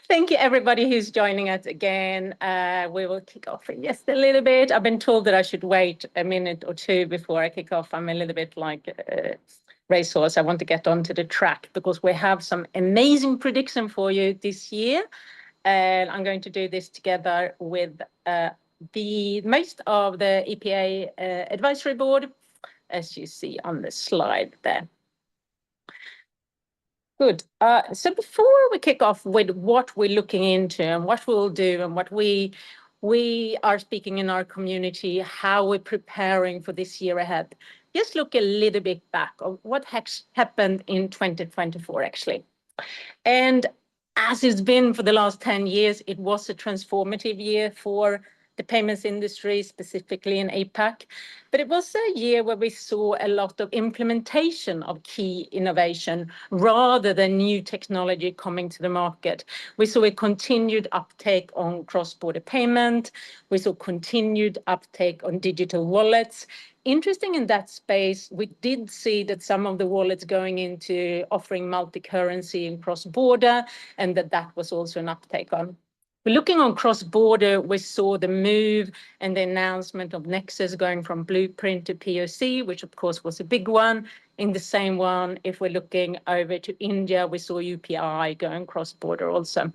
Thank you, everybody who's joining us again. We will kick off in just a little bit. I've been told that I should wait a minute or two before I kick off. I'm a little bit like a racehorse. I want to get onto the track because we have some amazing prediction for you this year. And I'm going to do this together with the most of the EPA advisory board, as you see on the slide there. Good. So before we kick off with what we're looking into and what we'll do and what we are speaking in our community, how we're preparing for this year ahead, just look a little bit back of what happened in 2024, actually. And as it's been for the last 10 years, it was a transformative year for the payments industry, specifically in APAC. But it was a year where we saw a lot of implementation of key innovation rather than new technology coming to the market. We saw a continued uptake on cross-border payment. We saw continued uptake on digital wallets. Interesting in that space, we did see that some of the wallets going into offering multi-currency and cross-border, and that was also an uptake on. Looking on cross-border, we saw the move and the announcement of Nexus going from blueprint to POC, which of course was a big one. In the same one, if we're looking over to India, we saw UPI going cross-border also.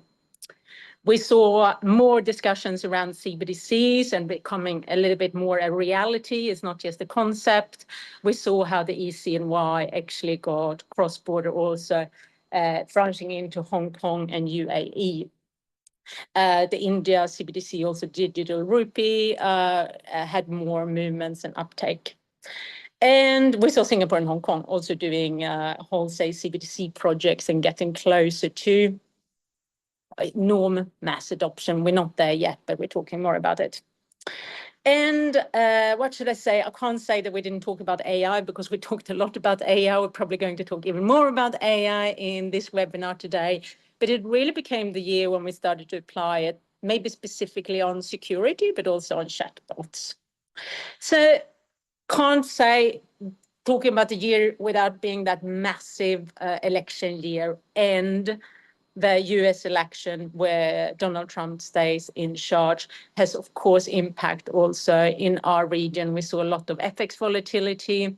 We saw more discussions around CBDCs and becoming a little bit more a reality. It's not just a concept. We saw how the ECNY actually got cross-border also, branching into Hong Kong and UAE. The India CBDC, also digital rupee, had more movements and uptake. And we saw Singapore and Hong Kong also doing wholesale CBDC projects and getting closer to norm mass adoption. We're not there yet, but we're talking more about it. And what should I say? I can't say that we didn't talk about AI because we talked a lot about AI. We're probably going to talk even more about AI in this webinar today. But it really became the year when we started to apply it, maybe specifically on security, but also on chatbots. So can't say talking about the year without being that massive election year and the US election where Donald Trump stays in charge has, of course, impact also in our region. We saw a lot of FX volatility.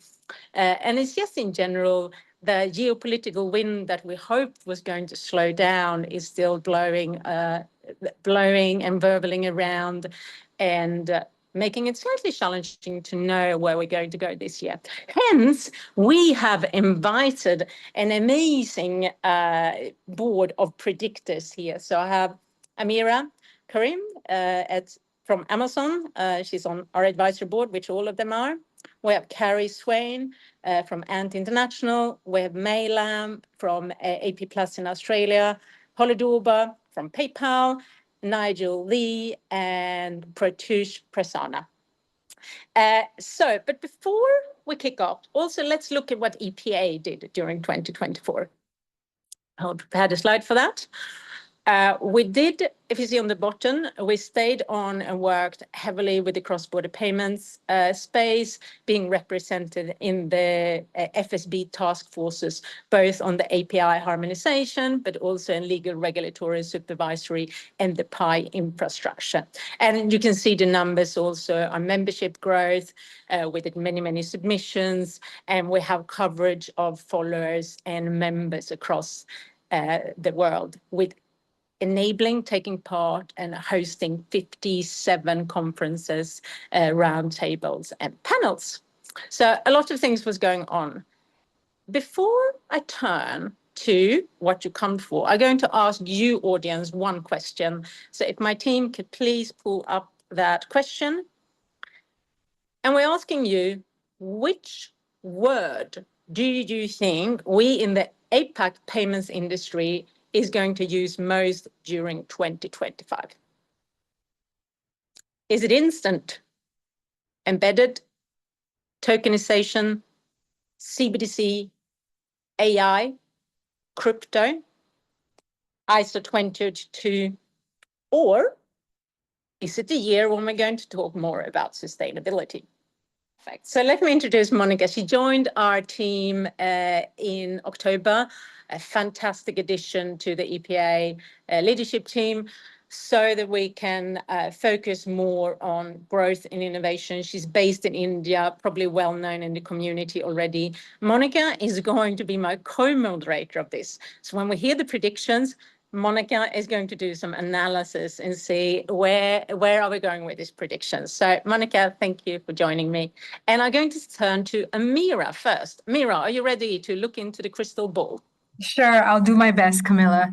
And it's just in general, the geopolitical wind that we hoped was going to slow down is still blowing and burbling around and making it slightly challenging to know where we're going to go this year. Hence, we have invited an amazing board of predictors here. So I have Amira Karim from Amazon. She's on our advisory board, which all of them are. We have Carrie Swain from Ant International. We have May Lam from AP Plus in Australia. Holly Dorber from PayPal. Nigel Lee and Pratyush Prasanna. But before we kick off, also let's look at what EPA did during 2024. I'll prepare a slide for that. We did, if you see on the bottom, we stayed on and worked heavily with the cross-border payments space, being represented in the FSB task forces, both on the API harmonization, but also in legal, regulatory, supervisory, and the PI infrastructure. And you can see the numbers also on membership growth with many, many submissions, and we have coverage of followers and members across the world with enabling, taking part and hosting 57 conferences, roundtables and panels. So a lot of things was going on. Before I turn to what you come for, I'm going to ask you, audience, one question. So if my team could please pull up that question. And we're asking you, which word do you think we in the APAC payments industry is going to use most during 2025? Is it instant, embedded, tokenization, CBDC, AI, crypto, ISO 20022, or is it the year when we're going to talk more about sustainability? Perfect. So let me introduce Monica. She joined our team in October, a fantastic addition to the EPA leadership team, so that we can focus more on growth and innovation. She's based in India, probably well known in the community already. Monica is going to be my co-moderator of this. So when we hear the predictions, Monica is going to do some analysis and see where are we going with these predictions. So Monica, thank you for joining me. And I'm going to turn to Amira first. Amira, are you ready to look into the crystal ball? Sure, I'll do my best, Camilla.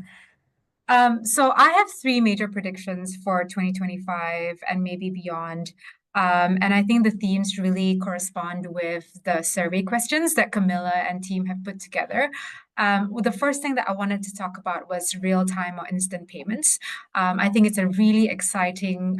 So I have three major predictions for 2025 and maybe beyond. And I think the themes really correspond with the survey questions that Camilla and team have put together. Well, the first thing that I wanted to talk about was real-time or instant payments. I think it's a really exciting,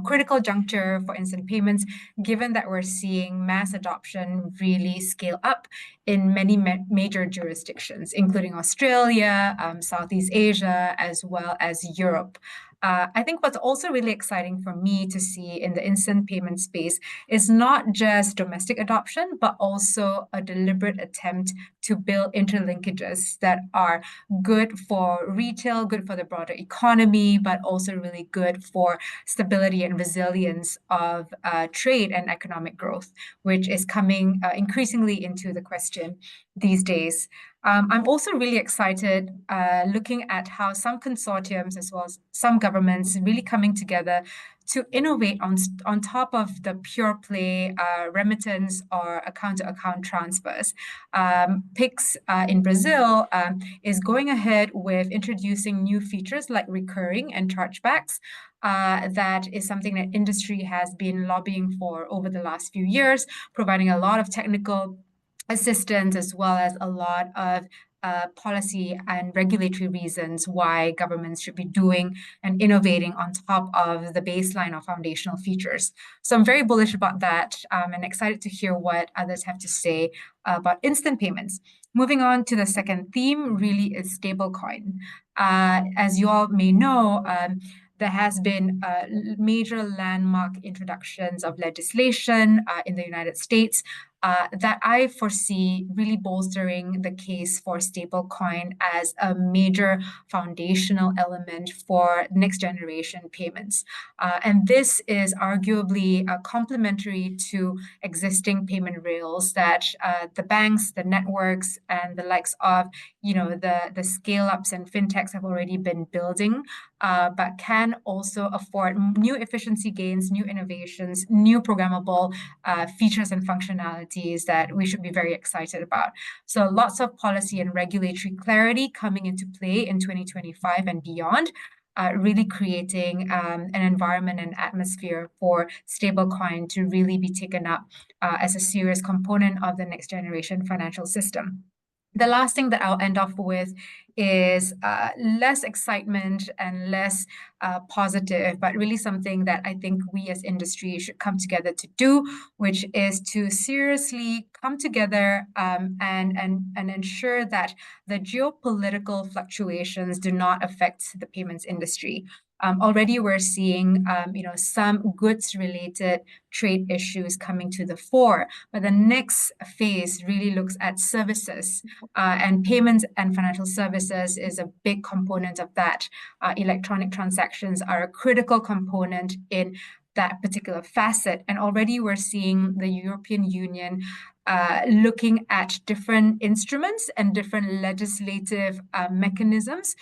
critical juncture for instant payments, given that we're seeing mass adoption really scale up in many major jurisdictions, including Australia, Southeast Asia, as well as Europe. I think what's also really exciting for me to see in the instant payment space is not just domestic adoption, but also a deliberate attempt to build interlinkages that are good for retail, good for the broader economy, but also really good for stability and resilience of trade and economic growth, which is coming increasingly into the question these days. I'm also really excited looking at how some consortiums, as well as some governments, really coming together to innovate on top of the pure play remittance or account-to-account transfers. Pix in Brazil is going ahead with introducing new features like recurring and chargebacks. That is something that industry has been lobbying for over the last few years, providing a lot of technical assistance as well as a lot of policy and regulatory reasons why governments should be doing and innovating on top of the baseline or foundational features. So I'm very bullish about that and excited to hear what others have to say about instant payments. Moving on to the second theme really is stablecoin. As you all may know, there has been major landmark introductions of legislation in the United States that I foresee really bolstering the case for stablecoin as a major foundational element for next generation payments. And this is arguably complementary to existing payment rails that the banks, the networks, and the likes of the scale ups and fintechs have already been building, but can also afford new efficiency gains, new innovations, new programmable features and functionalities that we should be very excited about. So lots of policy and regulatory clarity coming into play in 2025 and beyond. Really creating an environment and atmosphere for stablecoin to really be taken up as a serious component of the next generation financial system. The last thing that I'll end off with is less excitement and less positive, but really something that I think we as industry should come together to do, which is to seriously come together and ensure that the geopolitical fluctuations do not affect the payments industry. Already we're seeing some goods-related trade issues coming to the fore, but the next phase really looks at services, and payments and financial services is a big component of that. Electronic transactions are a critical component in that particular facet, and already we're seeing the European Union looking at different instruments and different legislative mechanisms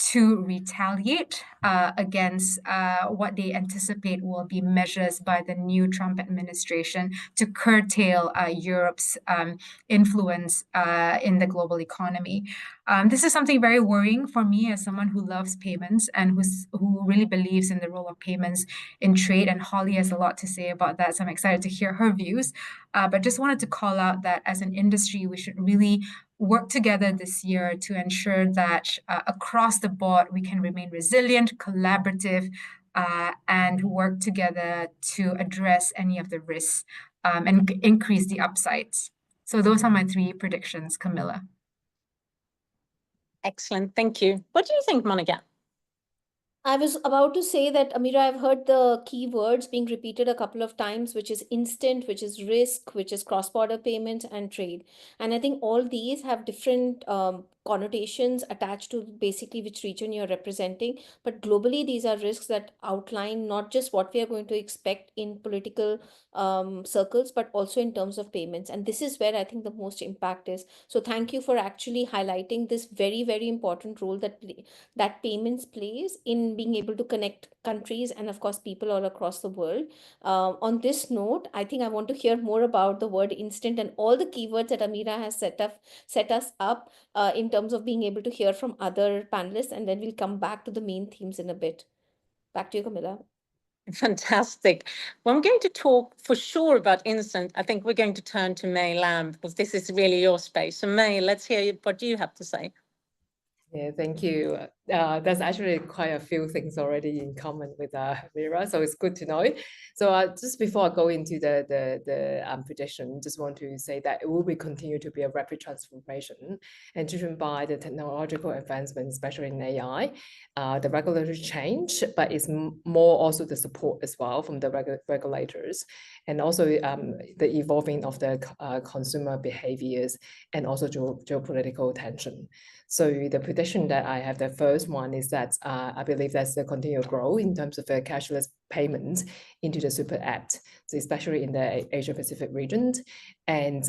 to retaliate against what they anticipate will be measures by the new Trump administration to curtail Europe's influence in the global economy. This is something very worrying for me as someone who loves payments and who really believes in the role of payments in trade. And Holly has a lot to say about that, so I'm excited to hear her views. But just wanted to call out that as an industry, we should really work together this year to ensure that across the board we can remain resilient, collaborative, and work together to address any of the risks and increase the upsides. So those are my three predictions, Camilla. Excellent, thank you. What do you think, Monica? I was about to say that, Amira, I've heard the key words being repeated a couple of times, which is instant, which is risk, which is cross-border payments and trade. And I think all these have different connotations attached to basically which region you're representing. But globally, these are risks that outline not just what we are going to expect in political circles, but also in terms of payments. And this is where I think the most impact is. So thank you for actually highlighting this very, very important role that payments plays in being able to connect countries and of course people all across the world. On this note, I think I want to hear more about the word instant and all the keywords that Amira has set us up in terms of being able to hear from other panelists, and then we'll come back to the main themes in a bit. Back to you, Camilla. Fantastic. Well, I'm going to talk for sure about instant. I think we're going to turn to May Lamb because this is really your space. So May, let's hear what you have to say. Yeah, thank you. There's actually quite a few things already in common with Mira, so it's good to know. So just before I go into the prediction, just want to say that it will be continue to be a rapid transformation and driven by the technological advancement, especially in AI, the regulatory change, but it's more also the support as well from the regulators, and also the evolving of the consumer behaviors and also geopolitical tension. So the prediction that I have, the first one is that I believe that's the continued growth in terms of the cashless payments into the super app, so especially in the Asia Pacific region, and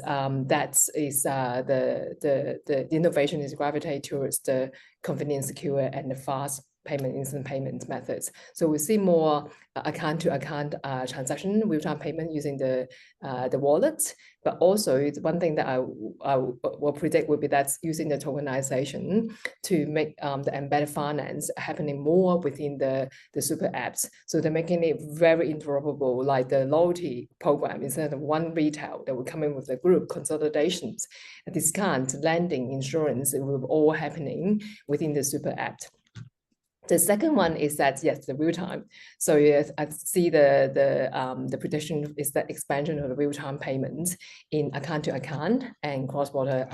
that is the innovation is gravitate towards the convenient, secure, and the fast payment, instant payment methods. So we see more account-to-account transaction, real-time payment using the wallet. But also, one thing that I will predict will be that's using the tokenization to make the embedded finance happening more within the super apps. So they're making it very interoperable, like the loyalty program, instead of one retail that will come in with the group consolidations, discount, lending, insurance, it will all happening within the super app. The second one is that, yes, the real time. So yes, I see the prediction is the expansion of the real time payments in account to account and cross-border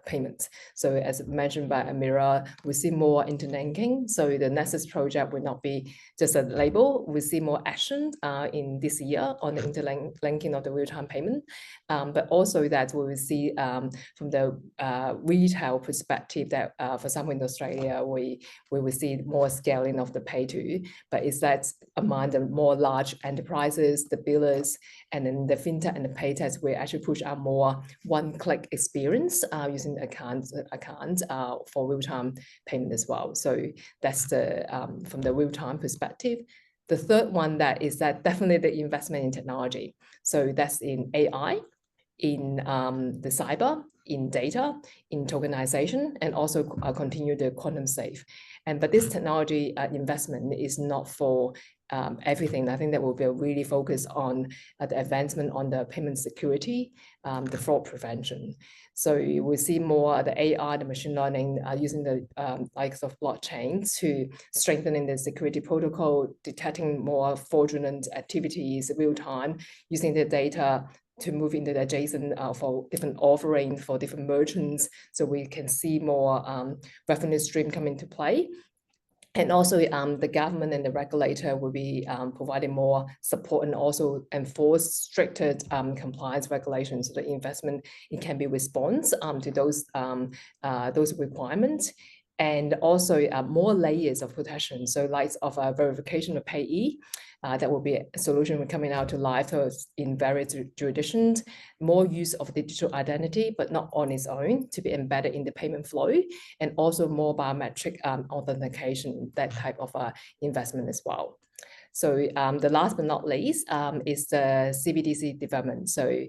payments. So as mentioned by Amira, we see more interlinking. So the Nexus project will not be just a label. We see more action in this year on the interlinking of the real time payment, but also that we will see from the retail perspective that, for example, in Australia, we will see more scaling of the pay to, but it's that among the more large enterprises, the billers, and then the fintech and the pay techs, we actually push out more one-click experience using the account for real-time payment as well. So that's the from the real-time perspective. The third one that is that definitely the investment in technology. So that's in AI, in the cyber, in data, in tokenization, and also continue the quantum safe. But this technology investment is not for everything. I think that will be really focused on the advancement on the payment security, the fraud prevention. So we see more the AI, the machine learning using the likes of blockchain to strengthening the security protocol, detecting more fraudulent activities real time, using the data to move into the adjacent for different offerings for different merchants, so we can see more revenue stream come into play. And also the government and the regulator will be providing more support and also enforce stricter compliance regulations so the investment, it can be response to those requirements. And also more layers of protection. So like of a verification of payee, that will be a solution coming out to life in various jurisdictions, more use of digital identity, but not on its own, to be embedded in the payment flow, and also more biometric authentication, that type of investment as well. So the last but not least is the CBDC development. So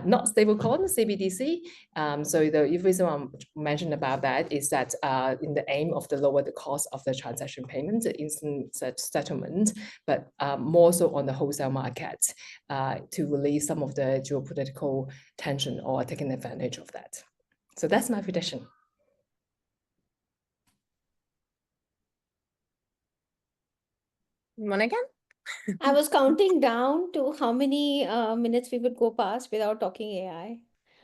not stablecoin, CBDC. So the reason I mentioned about that is that in the aim of the lower the cost of the transaction payment, the instant settlement, but more so on the wholesale market to release some of the geopolitical tension or taking advantage of that. So that's my prediction. One again? I was counting down to how many minutes we would go past without talking AI.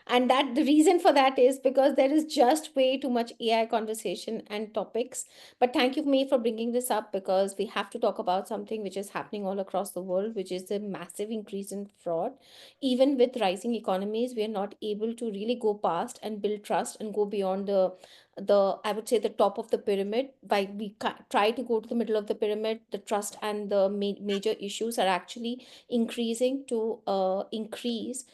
And that the reason for that is because there is just way too much AI conversation and topics. But thank you, May, for bringing this up, because we have to talk about something which is happening all across the world, which is the massive increase in fraud. Even with rising economies, we are not able to really go past and build trust and go beyond the I would say the top of the pyramid. By we try to go to the middle of the pyramid, the trust and the major issues are actually increasing to increase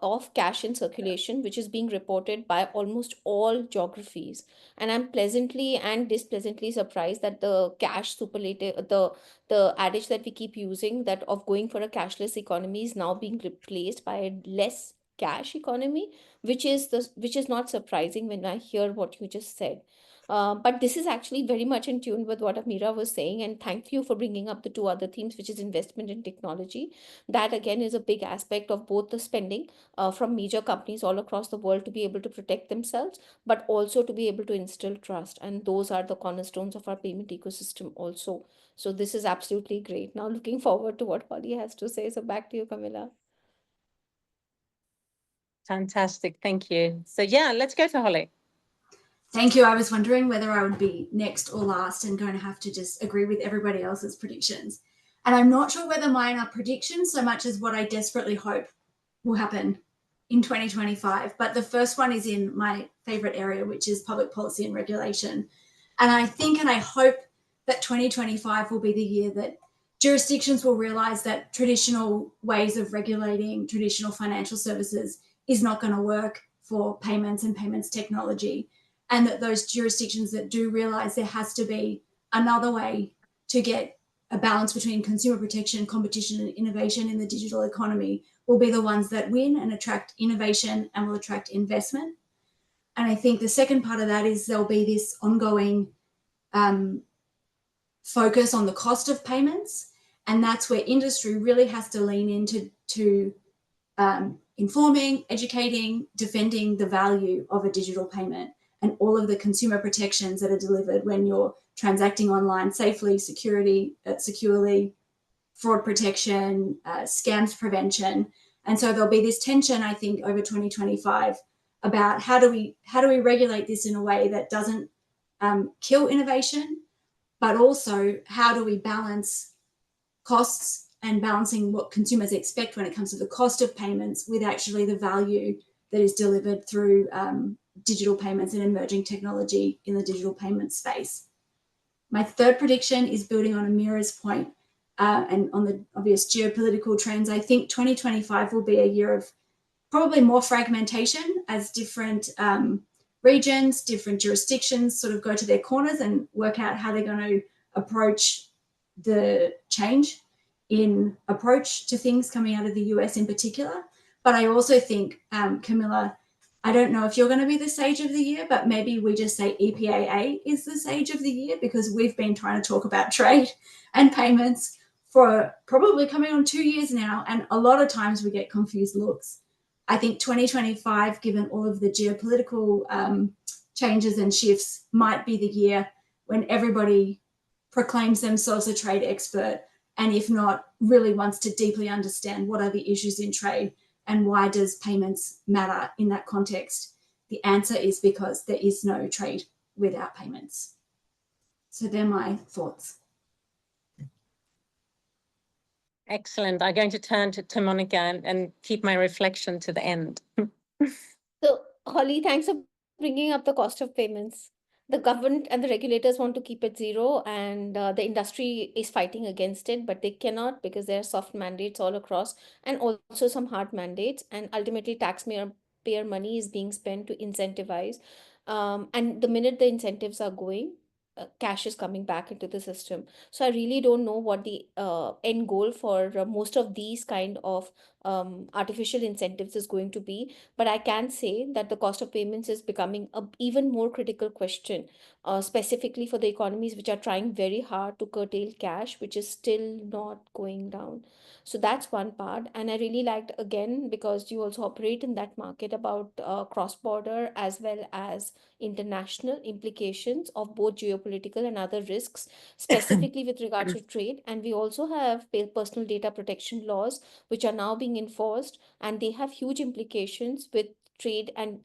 of cash in circulation, which is being reported by almost all geographies. And I'm pleasantly and displeasantly surprised that the cash superlative, the adage that we keep using, that of going for a cashless economy, is now being replaced by a less cash economy, which is not surprising when I hear what you just said. But this is actually very much in tune with what Amira was saying, and thank you for bringing up the two other themes, which is investment in technology. That again is a big aspect of both the spending from major companies all across the world to be able to protect themselves, but also to be able to instill trust. And those are the cornerstones of our payment ecosystem also. So this is absolutely great. Now looking forward to what Holly has to say. So back to you, Camilla. Fantastic. Thank you. So yeah, let's go to Holly. Thank you. I was wondering whether I would be next or last and going to have to just agree with everybody else's predictions. And I'm not sure whether mine are predictions so much as what I desperately hope will happen in 2025. But the first one is in my favorite area, which is public policy and regulation. And I think and I hope that 2025 will be the year that jurisdictions will realize that traditional ways of regulating traditional financial services is not going to work for payments and payments technology. And that those jurisdictions that do realize there has to be another way to get a balance between consumer protection, competition, and innovation in the digital economy will be the ones that win and attract innovation and will attract investment. And I think the second part of that is there'll be this ongoing focus on the cost of payments. And that's where industry really has to lean into informing, educating, defending the value of a digital payment and all of the consumer protections that are delivered when you're transacting online safely, securely, fraud protection, scams prevention. And so there'll be this tension, I think, over 2025 about how do we regulate this in a way that doesn't kill innovation, but also how do we balance costs and balancing what consumers expect when it comes to the cost of payments with actually the value that is delivered through digital payments and emerging technology in the digital payment space. My third prediction is building on Amira's point and on the obvious geopolitical trends. I think 2025 will be a year of probably more fragmentation as different regions, different jurisdictions sort of go to their corners and work out how they're going to approach the change in approach to things coming out of the US in particular. But I also think, Camilla, I don't know if you're going to be the sage of the year, but maybe we just say EPAA is the sage of the year, because we've been trying to talk about trade and payments for probably coming on 2 years now. And a lot of times we get confused looks. I think 2025, given all of the geopolitical changes and shifts, might be the year when everybody proclaims themselves a trade expert, and if not, really wants to deeply understand what are the issues in trade and why does payments matter in that context. The answer is because there is no trade without payments. So they're my thoughts. Excellent. I'm going to turn to Monica and keep my reflection to the end. So, Holly, thanks for bringing up the cost of payments. The government and the regulators want to keep it zero, and the industry is fighting against it, but they cannot because there are soft mandates all across and also some hard mandates. And ultimately, taxpayer money is being spent to incentivize. And the minute the incentives are going, cash is coming back into the system. So I really don't know what the end goal for most of these kind of artificial incentives is going to be. But I can say that the cost of payments is becoming a even more critical question, specifically for the economies which are trying very hard to curtail cash, which is still not going down. So that's one part. And I really liked, again, because you also operate in that market, about cross-border as well as international implications of both geopolitical and other risks, specifically with regard to trade. And we also have personal data protection laws, which are now being enforced, and they have huge implications with trade and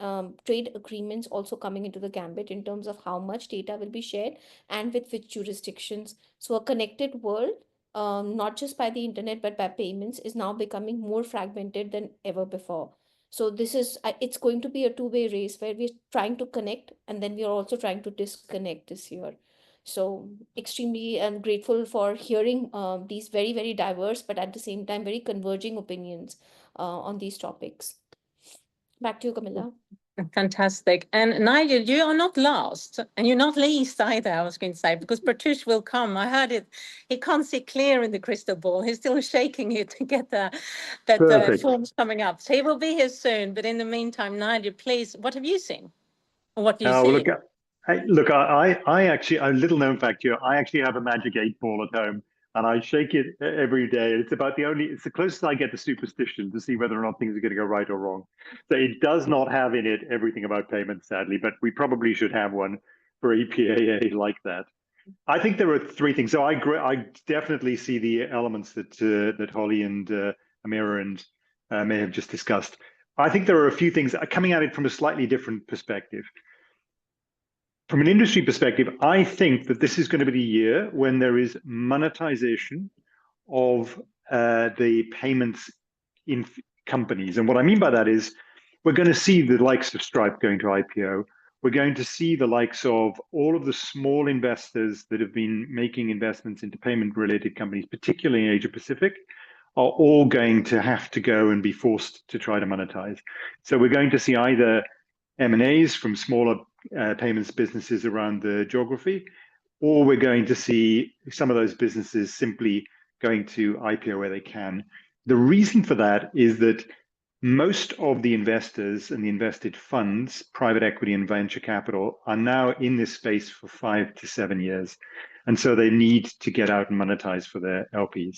trade agreements also coming into the gambit in terms of how much data will be shared and with which jurisdictions. So a connected world, not just by the internet but by payments, is now becoming more fragmented than ever before. So this is it's going to be a two-way race where we're trying to connect and then we are also trying to disconnect this year. So extremely grateful for hearing these very, very diverse, but at the same time, very converging opinions on these topics. Back to you, Camilla. Fantastic. And Nigel, you are not last and you're not least either, I was going to say, because Pratyush will come. I heard it. He can't see clear in the crystal ball. He's still shaking it to get the forms coming up. So he will be here soon. But in the meantime, Nigel, please, what have you seen? Or what do you see? Look, I actually, a little known fact here, I actually have a Magic 8 ball at home and I shake it every day. It's the closest I get to superstition to see whether or not things are going to go right or wrong. So it does not have in it everything about payments, sadly, but we probably should have one for EPAA like that. I think there are three things. So I definitely see the elements that Holly and Amira and may have just discussed. I think there are a few things coming at it from a slightly different perspective. From an industry perspective, I think that this is going to be the year when there is monetization of the payments in companies. And what I mean by that is we're going to see the likes of Stripe going to IPO. We're going to see the likes of all of the small investors that have been making investments into payment-related companies, particularly in Asia Pacific, are all going to have to go and be forced to try to monetize. So we're going to see either M&As from smaller payments businesses around the geography, or we're going to see some of those businesses simply going to IPO where they can. The reason for that is that most of the investors and the invested funds, private equity and venture capital, are now in this space for 5 to 7 years. And so they need to get out and monetize for their LPs.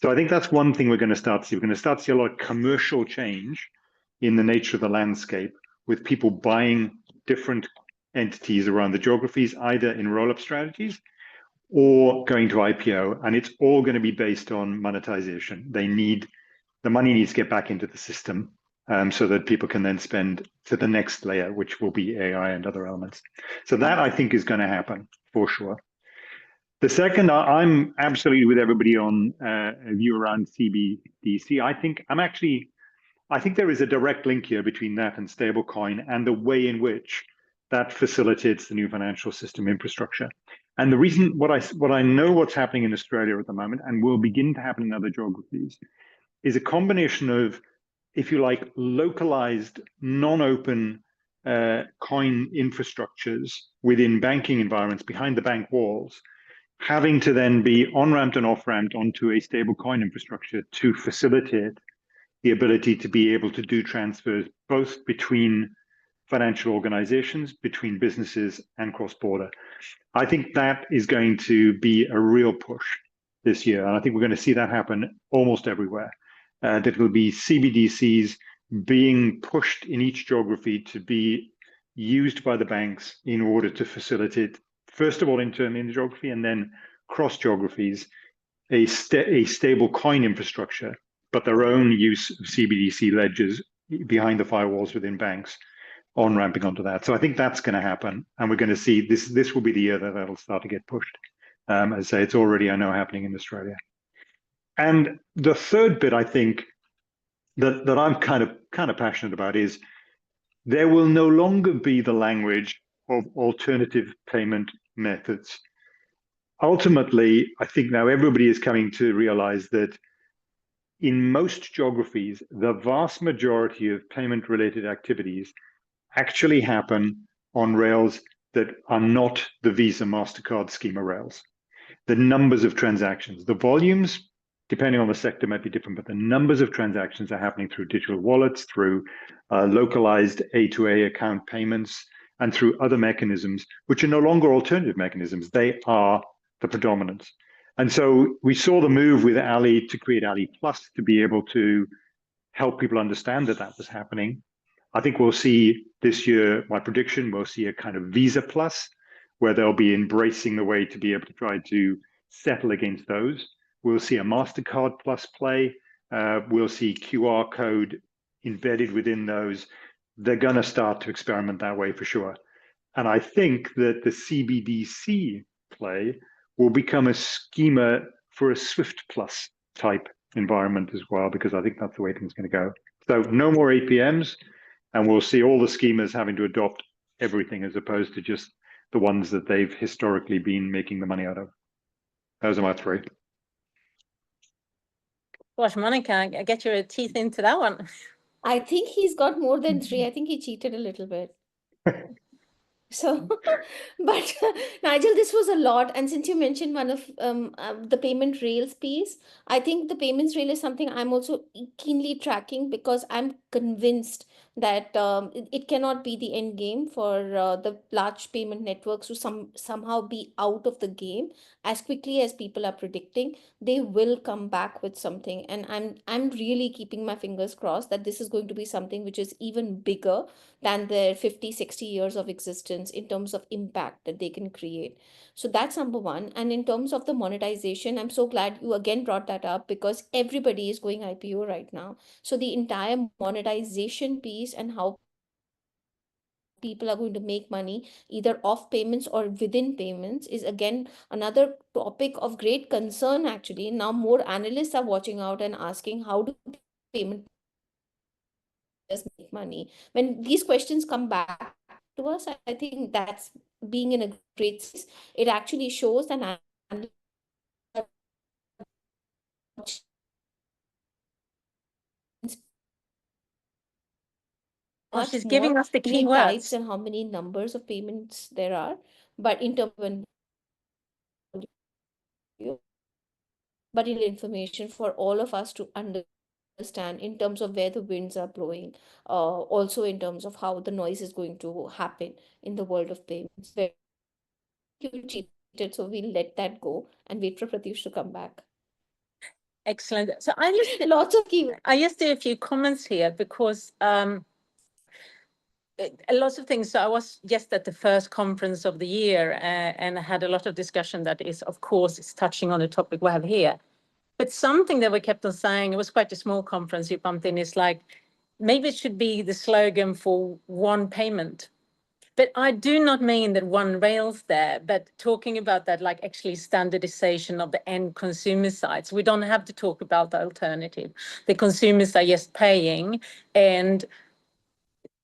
So I think that's one thing we're going to start to see. We're going to start to see a lot of commercial change in the nature of the landscape, with people buying different entities around the geographies, either in roll-up strategies or going to IPO. And it's all going to be based on monetization. The money needs to get back into the system so that people can then spend to the next layer, which will be AI and other elements. So that, I think, is going to happen for sure. The second, I'm absolutely with everybody on a view around CBDC. I think there is a direct link here between that and stablecoin and the way in which that facilitates the new financial system infrastructure. And the reason, what I know what's happening in Australia at the moment and will begin to happen in other geographies is a combination of, if you like, localized, non-open coin infrastructures within banking environments behind the bank walls, having to then be on-ramped and off-ramped onto a stable coin infrastructure to facilitate the ability to be able to do transfers both between financial organizations, between businesses, and cross-border. I think that is going to be a real push this year. And I think we're going to see that happen almost everywhere. That will be CBDCs being pushed in each geography to be used by the banks in order to facilitate, first of all, internally in the geography, and then cross geographies, a stable coin infrastructure, but their own use of CBDC ledgers behind the firewalls within banks, on ramping onto that. So I think that's going to happen, and we're going to see this will be the year that that'll start to get pushed. As I say, it's already, I know, happening in Australia. And the third bit, I think, that I'm kind of passionate about is there will no longer be the language of alternative payment methods. Ultimately, I think now everybody is coming to realize that in most geographies, the vast majority of payment-related activities actually happen on rails that are not the Visa, MasterCard schema rails. The numbers of transactions, the volumes, depending on the sector, might be different, but the numbers of transactions are happening through digital wallets, through localized A2A account payments, and through other mechanisms, which are no longer alternative mechanisms. They are the predominance. And so we saw the move with Ali to create Ali Plus to be able to help people understand that that was happening. I think we'll see this year, my prediction, we'll see a kind of Visa Plus, where they'll be embracing the way to be able to try to settle against those. We'll see a MasterCard Plus play. We'll see QR code embedded within those. they're going to start to experiment that way for sure. And I think that the CBDC play will become a schema for a Swift Plus type environment as well, because I think that's the way things are going to go. So no more APMs, and we'll see all the schemas having to adopt everything as opposed to just the ones that they've historically been making the money out of. Those are my three. Gosh, Monica, get your teeth into that one. I think he's got more than three. I think he cheated a little bit. So, but Nigel, this was a lot. And since you mentioned one of the payment rails piece, I think the payments rail is something I'm also keenly tracking, because I'm convinced that it cannot be the end game for the large payment networks to somehow be out of the game as quickly as people are predicting. They will come back with something, and I'm really keeping my fingers crossed that this is going to be something which is even bigger than their 50-60 years of existence in terms of impact that they can create. So that's number one. And in terms of the monetization, I'm so glad you again brought that up, because everybody is going IPO right now. So the entire monetization piece and how people are going to make money either off payments or within payments is again another topic of great concern. Actually, now more analysts are watching out and asking, how do payment make money? When these questions come back to us, I think that's being in a great space. It actually shows that Oh, much she's giving more us the many types keywords. and how many numbers of payments there are, but in terms of but in information for all of us to understand in terms of where the winds are blowing, also in terms of how the noise is going to happen in the world of payments. Where you cheated, so we'll let that go and wait for Pratyush to come back. Excellent. So I listed Lots of keywords. I just did a few comments here because a lot of things. So I was just at the first conference of the year and I had a lot of discussion that is, of course, it's touching on the topic we have here. But something that we kept on saying, it was quite a small conference you bumped in, is like, maybe it should be the slogan for one payment. But I do not mean that one rails there, but talking about that, like actually standardization of the end consumer sides. We don't have to talk about the alternative. The consumers are just paying, and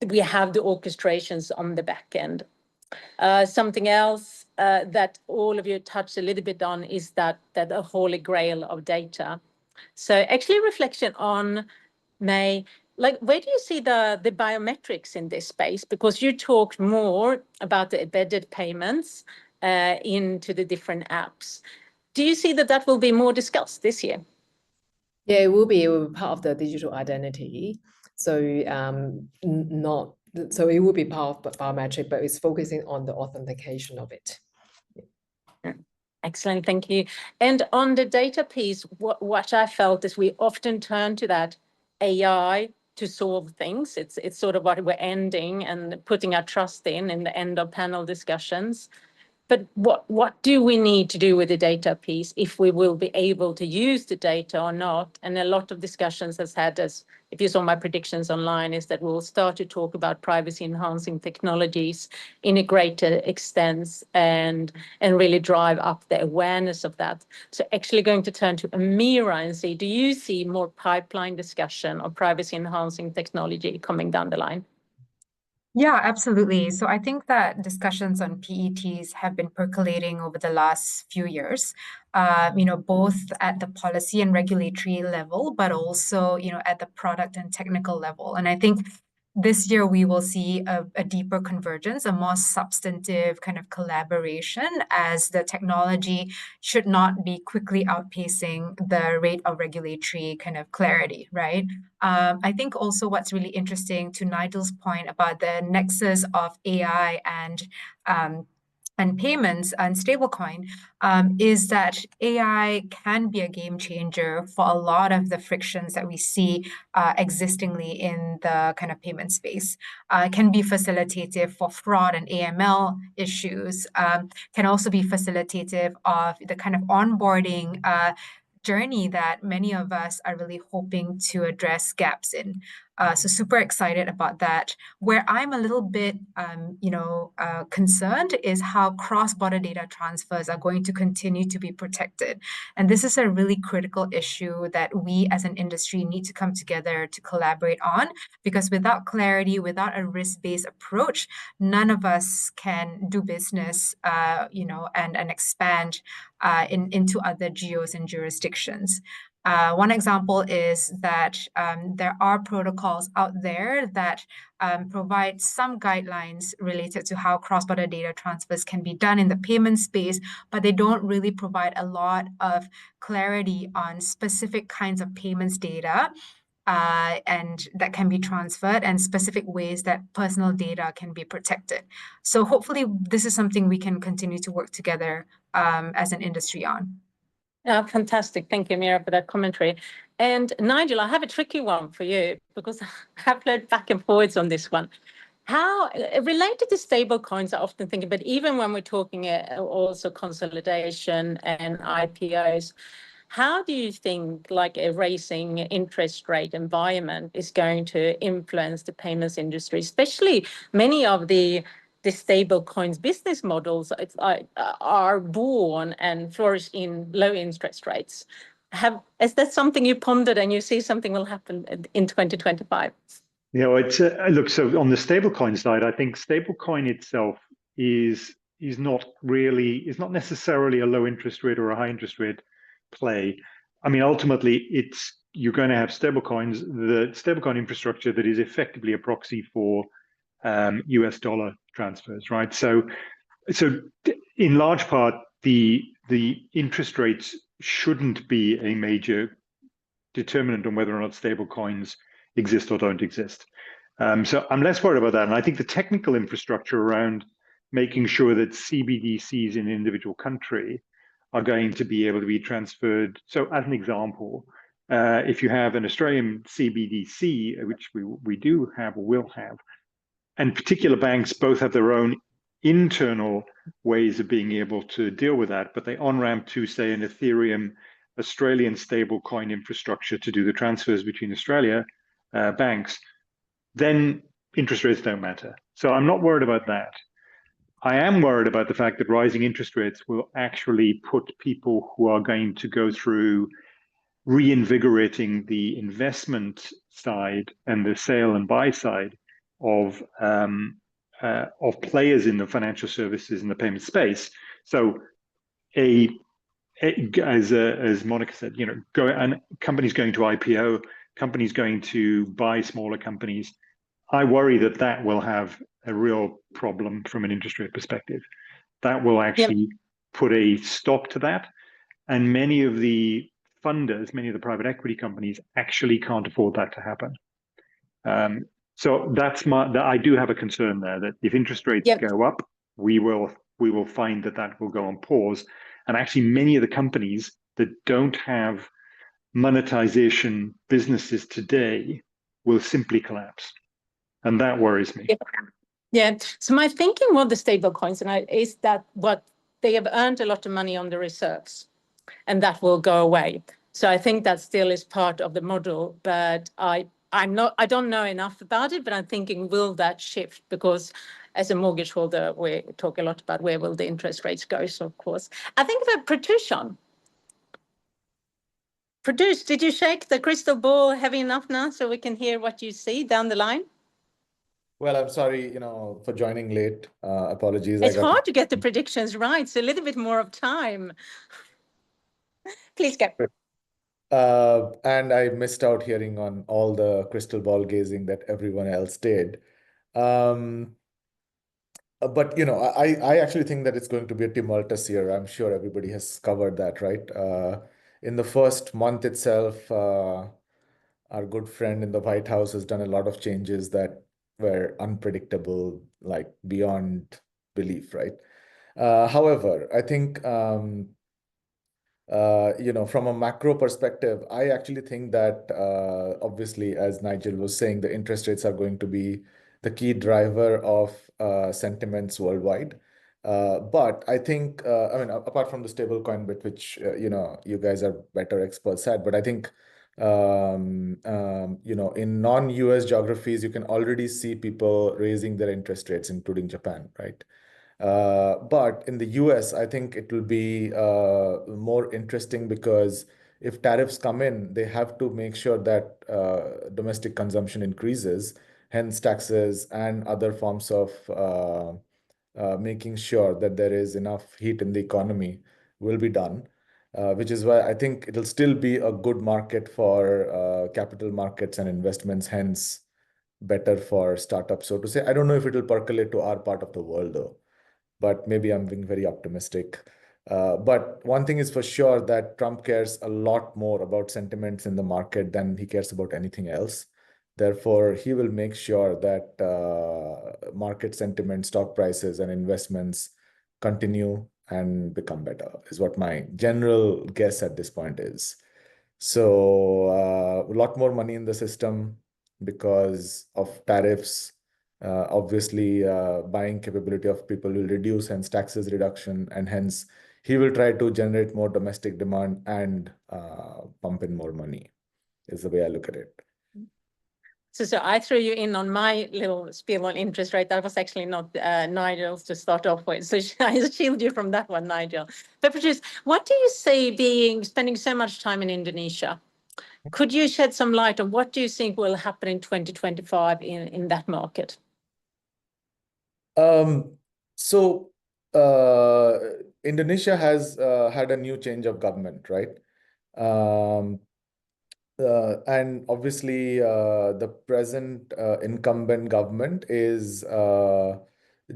we have the orchestrations on the back end. Something else that all of you touched a little bit on is that a holy grail of data. So actually reflection on May, like where do you see the biometrics in this space? Because you talked more about the embedded payments into the different apps. Do you see that will be more discussed this year? Yeah, it will be part of the digital identity. So so it will be part of biometric, but it's focusing on the authentication of it. Excellent, thank you. And on the data piece, what I felt is we often turn to that AI to solve things. It's sort of what we're ending and putting our trust in the end of panel discussions. But what do we need to do with the data piece if we will be able to use the data or not? And a lot of discussions has had, as if you saw my predictions online, is that we'll start to talk about privacy enhancing technologies in a greater extent and really drive up the awareness of that. So actually going to turn to Amira and see, do you see more pipeline discussion of privacy enhancing technology coming down the line? Yeah, absolutely. So I think that discussions on PETs have been percolating over the last few years, both at the policy and regulatory level, but also, at the product and technical level. And I think this year we will see a deeper convergence, a more substantive kind of collaboration, as the technology should not be quickly outpacing the rate of regulatory kind of clarity, right? I think also what's really interesting, to Nigel's point about the nexus of AI and payments and stablecoin, is that AI can be a game changer for a lot of the frictions that we see existingly in the kind of payment space. Can be facilitative for fraud and AML issues, can also be facilitative of the kind of onboarding journey that many of us are really hoping to address gaps in. So super excited about that. Where I'm a little bit, concerned is how cross-border data transfers are going to continue to be protected. And this is a really critical issue that we as an industry need to come together to collaborate on, because without clarity, without a risk-based approach, none of us can do business, and expand into other geos and jurisdictions. One example is that there are protocols out there that provide some guidelines related to how cross-border data transfers can be done in the payment space, but they don't really provide a lot of clarity on specific kinds of payments data and that can be transferred, and specific ways that personal data can be protected. So hopefully this is something we can continue to work together as an industry on. Fantastic. Thank you, Mira, for that commentary. And Nigel, I have a tricky one for you because I've flowed back and forwards on this one. How related to stable coins, I often think, but even when we're talking also consolidation and IPOs, how do you think like a rising interest rate environment is going to influence the payments industry, especially many of the stable coins business models are born and flourish in low interest rates? Is that something you pondered and you see something will happen in 2025? It's look, so on the stablecoin side, I think stablecoin itself is not necessarily a low interest rate or a high interest rate play. I mean, ultimately, you're going to have stablecoins, the stablecoin infrastructure that is effectively a proxy for US dollar transfers, right? So in large part, the interest rates shouldn't be a major determinant on whether or not stablecoins exist or don't exist. So I'm less worried about that. And I think the technical infrastructure around making sure that CBDCs in an individual country are going to be able to be transferred. So as an example, if you have an Australian CBDC, which we do have or will have, and particular banks both have their own internal ways of being able to deal with that, but they on-ramp to, say, an Ethereum Australian stablecoin infrastructure to do the transfers between Australia banks, then interest rates don't matter. So I'm not worried about that. I am worried about the fact that rising interest rates will actually put people who are going to go through reinvigorating the investment side and the sale and buy side of players in the financial services and the payment space. So as Monica said, companies going to IPO, companies going to buy smaller companies. I worry that will have a real problem from an interest rate perspective. That will actually put a stop to that. And many of the funders, many of the private equity companies actually can't afford that to happen. So I do have a concern there that if interest rates go up, we will find that will go on pause. And actually many of the companies that don't have monetization businesses today will simply collapse. And that worries me. Yeah. So my thinking with the stable coins is that they have earned a lot of money on the reserves, and that will go away. So I think that still is part of the model, but I don't know enough about it, but I'm thinking, will that shift? Because as a mortgage holder, we talk a lot about where will the interest rates go. So of course, I think that Pratyush, did you shake the crystal ball heavy enough now so we can hear what you see down the line? Well, I'm sorry, for joining late. Apologies. It's hard to get the predictions right, so a little bit more of time. Please go. And I missed out hearing on all the crystal ball gazing that everyone else did. But I actually think that it's going to be a tumultuous year. I'm sure everybody has covered that, right? In the first month itself, our good friend in the White House has done a lot of changes that were unpredictable, like beyond belief, right? However, I think from a macro perspective, I actually think that obviously, as Nigel was saying, the interest rates are going to be the key driver of sentiments worldwide. But I think, apart from the stablecoin bit, which you guys are better experts at, but I think In non-US geographies, you can already see people raising their interest rates, including Japan, right? But in the US, I think it will be more interesting because if tariffs come in, they have to make sure that domestic consumption increases, hence taxes and other forms of making sure that there is enough heat in the economy will be done. Which is why I think it'll still be a good market for capital markets and investments, hence better for startups, so to say. I don't know if it'll percolate to our part of the world though, but maybe I'm being very optimistic. But one thing is for sure that Trump cares a lot more about sentiments in the market than he cares about anything else. Therefore, he will make sure that market sentiment, stock prices, and investments continue and become better, is what my general guess at this point is. So a lot more money in the system because of tariffs. Obviously, buying capability of people will reduce, hence taxes reduction, and hence he will try to generate more domestic demand and pump in more money, is the way I look at it. So I threw you in on my little spiel on interest rate. That was actually not Nigel's to start off with. So I shield you from that one, Nigel. But Patrice, what do you say spending so much time in Indonesia? Could you shed some light on what do you think will happen in 2025 in that market? So Indonesia has had a new change of government, right? And obviously, the present incumbent government is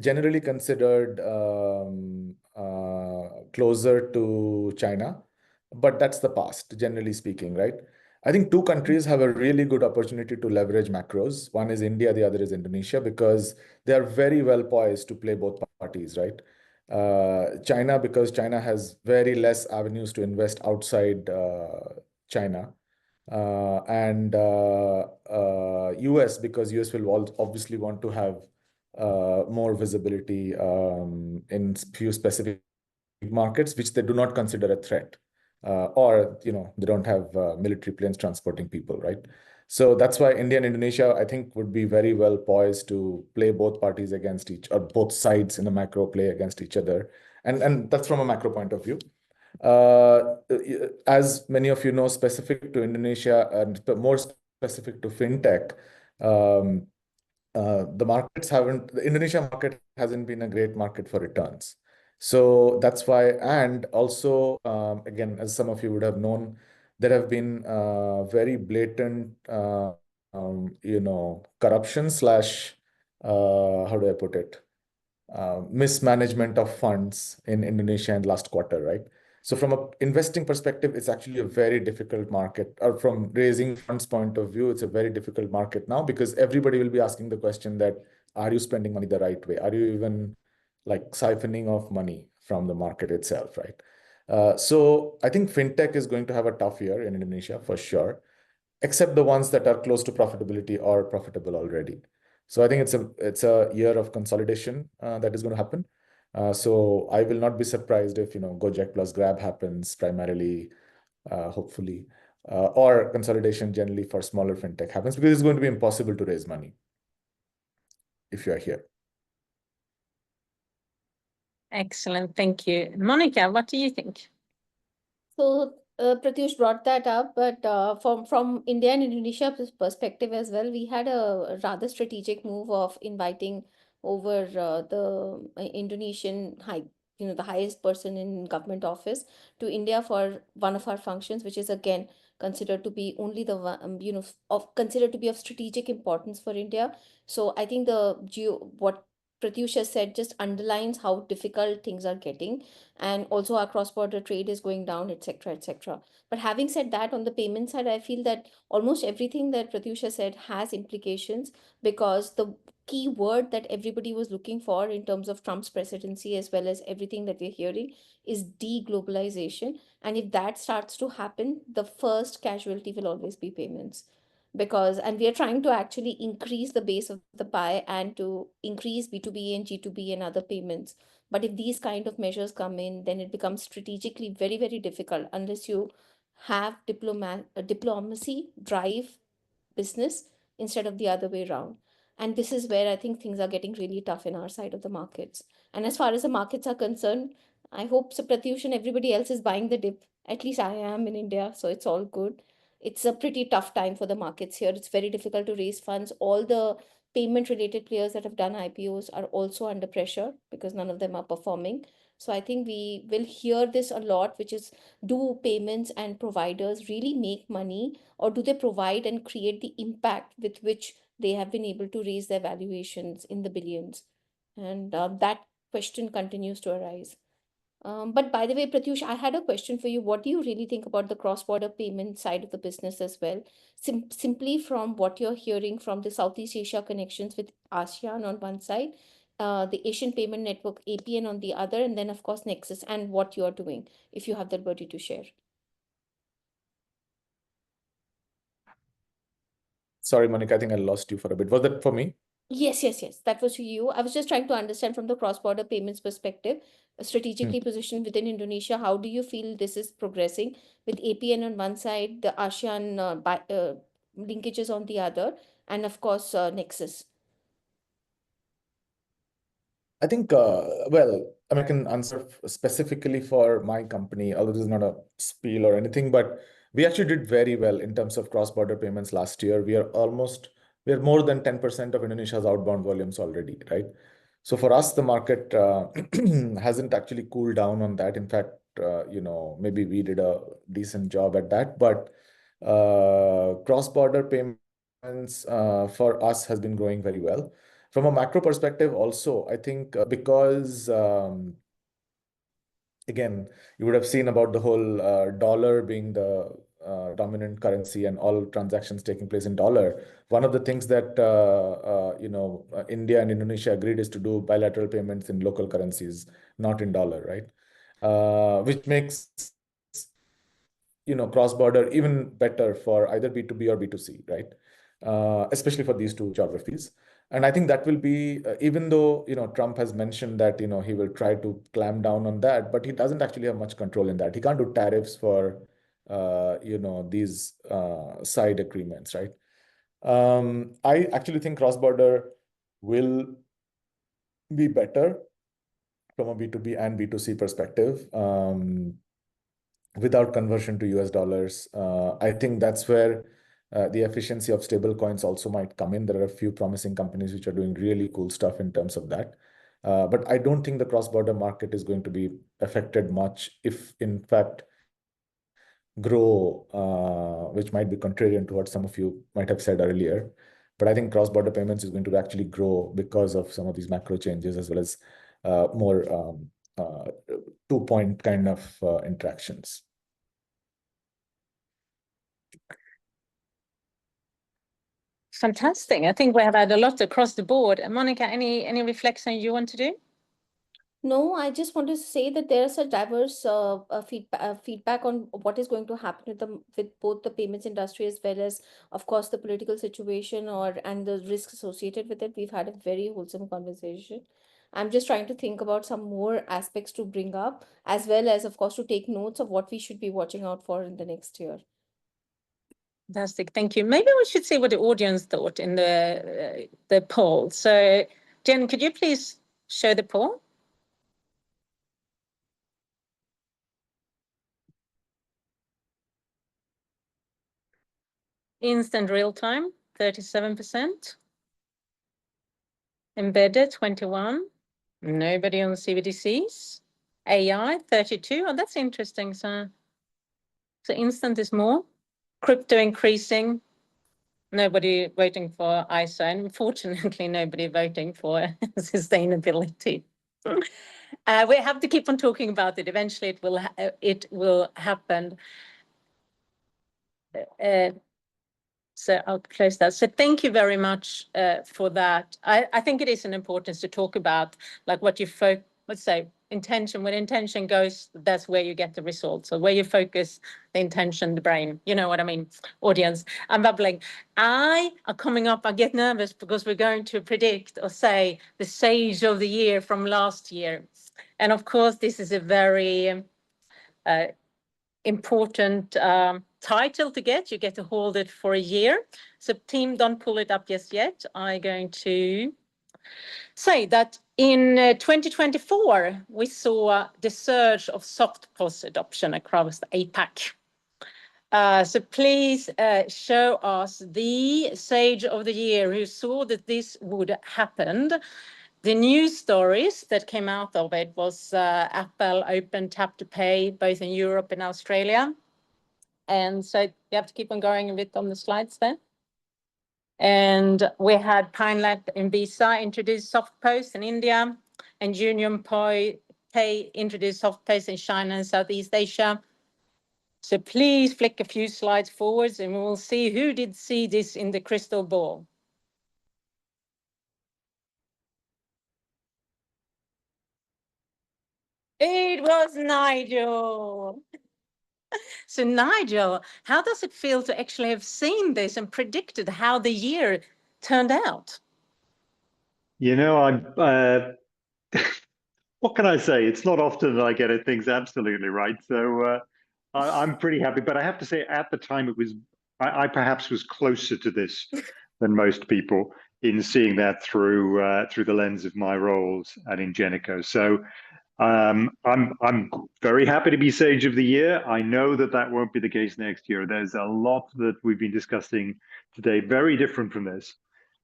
generally considered closer to China, but that's the past, generally speaking, right? I think two countries have a really good opportunity to leverage macros. One is India, the other is Indonesia, because they are very well poised to play both parties, right? China, because China has very less avenues to invest outside China. And US, because US will obviously want to have more visibility in few specific markets, which they do not consider a threat. Or they don't have military planes transporting people, right? So that's why India and Indonesia, I think, would be very well poised to play both parties against or both sides in the macro play against each other. And that's from a macro point of view. As many of you know, specific to Indonesia and more specific to fintech, the Indonesia market hasn't been a great market for returns. So that's why, and also, again, as some of you would have known, there have been very blatant, corruption slash, how do I put it? Mismanagement of funds in Indonesia in last quarter, right? So from an investing perspective, it's actually a very difficult market. Or from raising funds point of view, it's a very difficult market now because everybody will be asking the question that, are you spending money the right way? Are you even like siphoning off money from the market itself, right? So I think fintech is going to have a tough year in Indonesia for sure, except the ones that are close to profitability or profitable already. So I think it's a year of consolidation that is going to happen. So I will not be surprised if Gojek plus Grab happens primarily, hopefully, or consolidation generally for smaller fintech happens because it's going to be impossible to raise money if you are here. Excellent, thank you. Monica, what do you think? So Pratyush brought that up, but from India and Indonesia perspective as well, we had a rather strategic move of inviting over the Indonesian the highest person in government office to India for one of our functions, which is again considered to be only the one, considered to be of strategic importance for India. So I think what Pratyush has said just underlines how difficult things are getting, and also our cross-border trade is going down, etc., etc. But having said that, on the payment side, I feel that almost everything that Pratyush has said has implications, because the key word that everybody was looking for in terms of Trump's presidency, as well as everything that we're hearing, is deglobalization. And if that starts to happen, the first casualty will always be payments. And we are trying to actually increase the base of the pie and to increase B2B and G2B and other payments. But if these kind of measures come in, then it becomes strategically very, very difficult unless you have diplomacy drive business instead of the other way around. And this is where I think things are getting really tough in our side of the markets. And as far as the markets are concerned, I hope so Pratyush and everybody else is buying the dip. At least I am in India, so it's all good. It's a pretty tough time for the markets here. It's very difficult to raise funds. All the payment related players that have done IPOs are also under pressure because none of them are performing. So I think we will hear this a lot, which is, do payments and providers really make money, or do they provide and create the impact with which they have been able to raise their valuations in the billions? And that question continues to arise. But by the way, Pratyush, I had a question for you. What do you really think about the cross-border payment side of the business as well? Simply from what you're hearing from the Southeast Asia connections with ASEAN on one side, the Asian Payment Network, APN on the other, and then of course Nexus, and what you're doing, if you have the ability to share. Sorry, Monica, I think I lost you for a bit. Was that for me? Yes. That was for you. I was just trying to understand from the cross-border payments perspective, strategically positioned within Indonesia, how do you feel this is progressing with APN on one side, the ASEAN linkages on the other, and of course, Nexus? I think, well, I mean, I can answer specifically for my company, although this is not a spiel or anything, but we actually did very well in terms of cross-border payments last year. We are more than 10% of Indonesia's outbound volumes already, right? So for us, the market hasn't actually cooled down on that. In fact, maybe we did a decent job at that, but cross-border payments for us has been growing very well. From a macro perspective also, I think because, again, you would have seen about the whole dollar being the dominant currency and all transactions taking place in dollar. One of the things that, India and Indonesia agreed is to do bilateral payments in local currencies, not in dollar, right? Which makes, cross-border even better for either B2B or B2C, right? Especially for these two geographies. And I think that will be, even though, Trump has mentioned that, he will try to clamp down on that, but he doesn't actually have much control in that. He can't do tariffs for, these side agreements, right? I actually think cross-border will be better from a B2B and B2C perspective. Without conversion to US dollars, I think that's where the efficiency of stable coins also might come in. There are a few promising companies which are doing really cool stuff in terms of that. But I don't think the cross-border market is going to be affected much, if in fact grow, which might be contrarian to what some of you might have said earlier. But I think cross-border payments is going to actually grow because of some of these macro changes, as well as more two-point kind of interactions. Fantastic. I think we have had a lot across the board. Monica, any reflection you want to do? No, I just want to say that there is a diverse feedback on what is going to happen with both the payments industry as well as, of course, the political situation and the risks associated with it. We've had a very wholesome conversation. I'm just trying to think about some more aspects to bring up, as well as, of course, to take notes of what we should be watching out for in the next year. Fantastic, thank you. Maybe we should see what the audience thought in the poll. So, Jen, could you please show the poll? Instant real time, 37%. Embedded, 21%. Nobody on CBDCs. AI, 32%. Oh, that's interesting. So instant is more. Crypto increasing. Nobody voting for ISO. And unfortunately, nobody voting for sustainability. We have to keep on talking about it. Eventually, it will happen. So I'll close that. So thank you very much for that. I think it is an importance to talk about, like, what you let's say intention. When intention goes, that's where you get the results. So where you focus the intention, the brain. You know what I mean? Audience, I'm babbling. I get nervous because we're going to predict or say the Sage of the Year from last year. And of course, this is a very important title to get. You get to hold it for a year. So team, don't pull it up just yet. I'm going to say that in 2024, we saw the surge of soft POS adoption across the APAC. So please show us the sage of the year who saw that this would happen. The news stories that came out of it was Apple opened Tap to Pay both in Europe and Australia. And so you have to keep on going a bit on the slides then. And we had PineLab and Visa introduce soft POS in India, and Union Pay introduced soft POS in China and Southeast Asia. So please flick a few slides forwards and we will see who did see this in the crystal ball. It was Nigel. So Nigel, how does it feel to actually have seen this and predicted how the year turned out? You know, what can I say? It's not often that I get things absolutely right. So I'm pretty happy. But I have to say, at the time, I perhaps was closer to this than most people in seeing that through the lens of my roles at Ingenico. So I'm very happy to be Sage of the Year. I know that won't be the case next year. There's a lot that we've been discussing today, very different from this,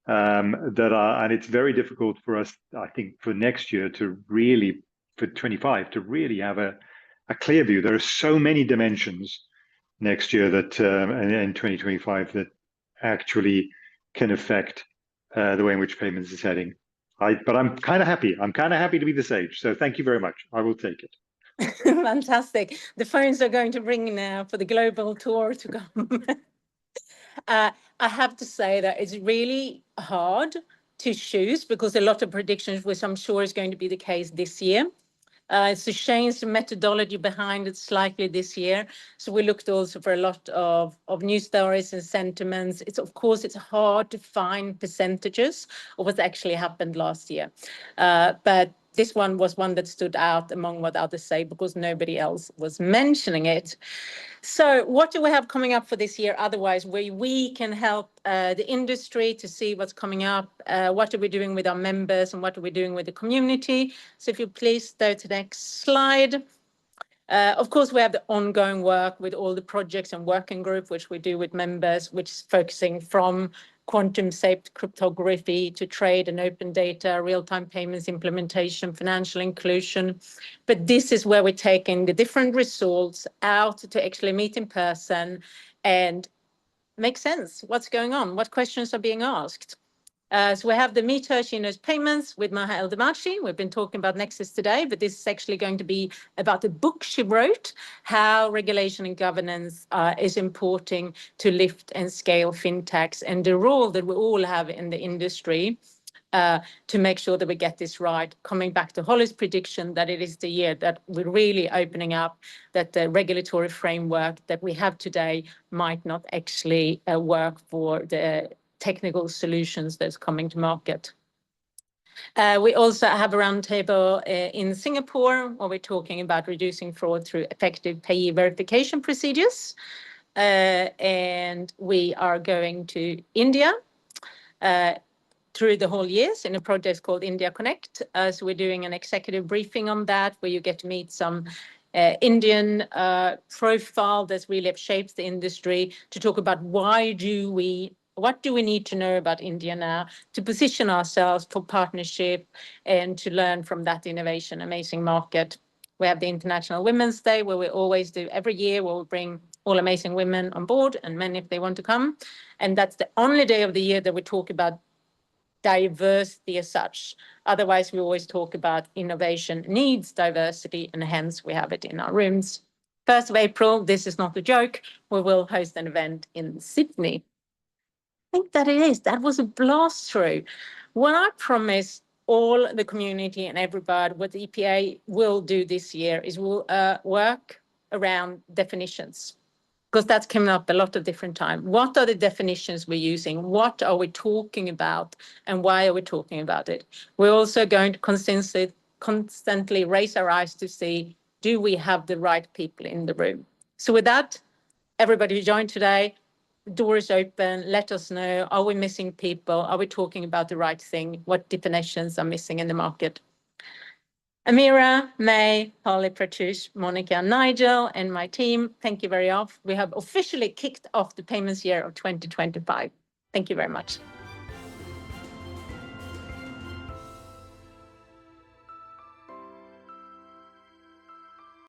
and it's very difficult for us, I think, for next year to really, for 25, to really have a clear view. There are so many dimensions next year that in 2025 that actually can affect the way in which payments is heading. But I'm kind of happy. I'm kind of happy to be the Sage. So thank you very much. I will take it. Fantastic. The phones are going to ring now for the global tour to come. I have to say that it's really hard to choose because a lot of predictions, which I'm sure is going to be the case this year. It's a change the methodology behind it slightly this year. So we looked also for a lot of news stories and sentiments. Of course, it's hard to find percentages of what actually happened last year. But this one was one that stood out among what others say because nobody else was mentioning it. So what do we have coming up for this year? Otherwise, we can help the industry to see what's coming up. What are we doing with our members and what are we doing with the community? So if you please go to the next slide. Of course, we have the ongoing work with all the projects and working group, which we do with members, which is focusing from quantum safe cryptography to trade and open data, real-time payments implementation, financial inclusion. But this is where we're taking the different results out to actually meet in person and make sense. What's going on? What questions are being asked? So we have the Meet Her, She Knows Payments with Maha Eldamachi. We've been talking about Nexus today, but this is actually going to be about the book she wrote, how regulation and governance is important to lift and scale fintechs and the role that we all have in the industry to make sure that we get this right. Coming back to Holly's prediction that it is the year that we're really opening up, that the regulatory framework that we have today might not actually work for the technical solutions that's coming to market. We also have a roundtable in Singapore where we're talking about reducing fraud through effective payee verification procedures. And we are going to India through the whole years in a project called India Connect. So we're doing an executive briefing on that where you get to meet some Indian profile that really shapes the industry to talk about what do we need to know about India now to position ourselves for partnership and to learn from that innovation, amazing market. We have the International Women's Day where we always do every year where we bring all amazing women on board and men if they want to come. And that's the only day of the year that we talk about diversity as such. Otherwise, we always talk about innovation needs diversity and hence we have it in our rooms. 1st of April, this is not a joke, we will host an event in Sydney. I think that it is. That was a blast through. What I promise all the community and everybody, what the EPA will do this year is we'll work around definitions because that's coming up a lot of different time. What are the definitions we're using? What are we talking about? And why are we talking about it? We're also going to constantly raise our eyes to see, do we have the right people in the room? So with that, everybody who joined today, the door is open. Let us know, are we missing people? Are we talking about the right thing? What definitions are missing in the market? Amira, May, Polly, Pratyush, Monica, Nigel, and my team, thank you very much. We have officially kicked off the payments year of 2025. Thank you very much.